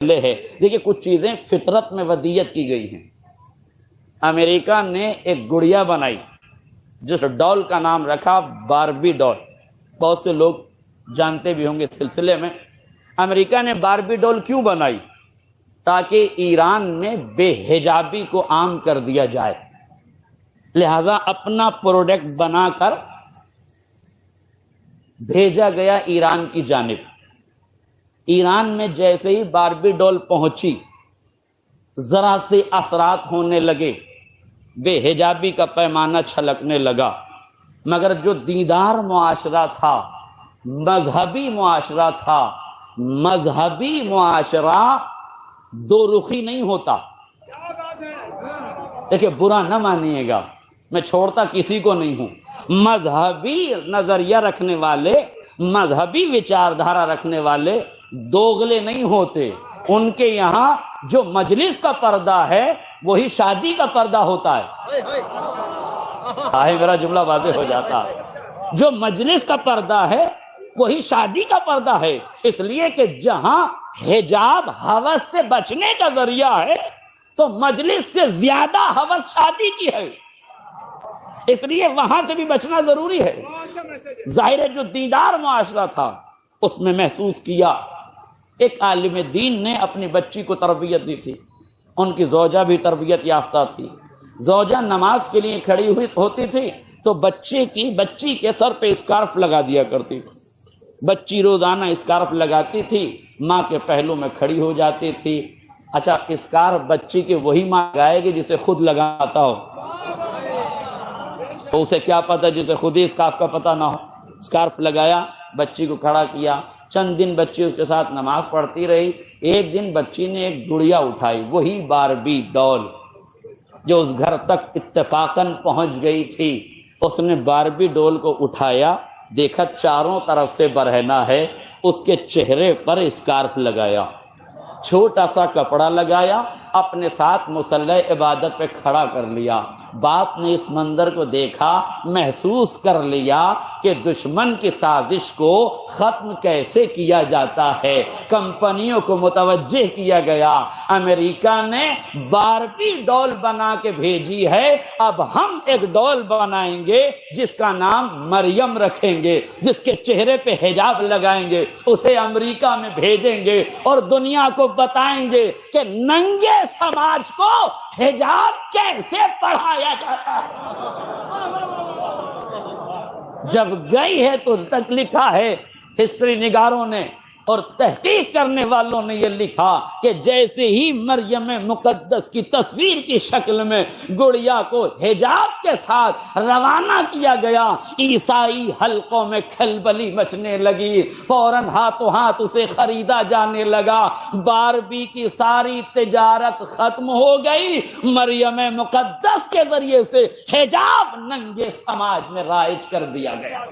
ہے۔ دیکھیے کچھ چیزیں فطرت میں ودیت کی گئی ہیں۔ امریکہ نے ایک گڑیا بنائی جس ڈال کا نام رکھا باربی ڈال، بہت سے لوگ جانتے بھی ہوں گے اس سلسلے میں۔ امریکہ نے باربی ڈال کیوں بنائی؟ تاکہ ایران میں بے حجابی کو عام کر دیا جائے، لہذا اپنا پروڈکٹ بنا کر بھیجا گیا ایران کی جانب۔ ایران میں جیسے ہی باربی ڈول پہنچی ذرا سے اثرات ہونے لگے، بے حجابی کا پیمانہ چھلکنے لگا، مگر جو دیندار معاشرہ تھا، مذہبی معاشرہ تھا، مذہبی معاشرہ دو رخی نہیں ہوتا۔ دیکھیں برا نہ مانیے گا، میں چھوڑتا کسی کو نہیں ہوں۔ مذہبی نظریہ رکھنے والے، مذہبی وچاردھارا رکھنے والے دوغلے نہیں ہوتے۔ ان کے یہاں جو مجلس کا پردہ ہے وہی شادی کا پردہ ہوتا ہے۔ میرا جملہ واضح ہو جاتا، جو مجلس کا پردہ ہے وہی شادی کا پردہ ہے، اس لیے کہ جہاں حجاب ہوس سے بچنے کا ذریعہ ہے تو مجلس سے زیادہ ہوس شادی کی ہے، اس لیے وہاں سے بھی بچنا ضروری ہے۔ ظاہر ہے جو دیندار معاشرہ تھا اس میں محسوس کیا۔ ایک عالم دین نے اپنی بچی کو تربیت دی تھی، ان کی زوجہ بھی تربیت یافتہ تھی۔ زوجہ نماز کے لیے کھڑی ہوئی ہوتی تھی تو بچی کے سر پہ اسکارف لگا دیا کرتی تھی۔ بچی روزانہ اسکارف لگاتی تھی، ماں کے پہلو میں کھڑی ہو جاتی تھی۔ اچھا اسکارف بچی کی وہی ماں لگائے گی جسے خود لگاتا ہو، تو اسے کیا پتہ جسے خود ہی اسکارف کا پتہ نہ ہو۔ اسکارف لگایا، بچی کو کھڑا کیا، چند دن بچی اس کے ساتھ نماز پڑھتی رہی۔ ایک دن بچی نے ایک گڑیا اٹھائی، وہی باربی ڈال جو اس گھر تک اتفاقاً پہنچ گئی تھی۔ اس نے باربی ڈول کو اٹھایا، دیکھا چاروں طرف سے برہنہ ہے، اس کے چہرے پر اسکارف لگایا، چھوٹا سا کپڑا لگایا، اپنے ساتھ مصلی عبادت پہ کھڑا کر لیا۔ باپ نے اس منظر کو دیکھا، محسوس کر لیا کہ دشمن کی سازش کو ختم کیسے کیا جاتا ہے۔ کمپنیوں کو متوجہ کیا گیا، امریکہ نے باربی ڈول بنا کے بھیجی ہے، اب ہم ایک ڈول بنائیں گے جس کا نام مریم رکھیں گے، جس کے چہرے پہ حجاب لگائیں گے، اسے امریکہ میں بھیجیں گے اور دنیا کو بتائیں گے کہ ننگے سماج کو حجاب کیسے پڑھایا جاتا ہے۔ جب گئی ہے تو تک لکھا ہے ہسٹری نگاروں نے اور تحقیق کرنے والوں نے یہ لکھا کہ جیسے ہی مریم مقدس کی تصویر کی شکل میں گڑیا کو حجاب کے ساتھ روانہ کیا گیا، عیسائی حلقوں میں کھلبلی مچنے لگی، فوراً ہاتھوں ہاتھ اسے خریدا جانے لگا، باربی کی ساری تجارت ختم ہو گئی، مریم مقدس کے ذریعے سے حجاب ننگے سماج میں رائج کر دیا گیا۔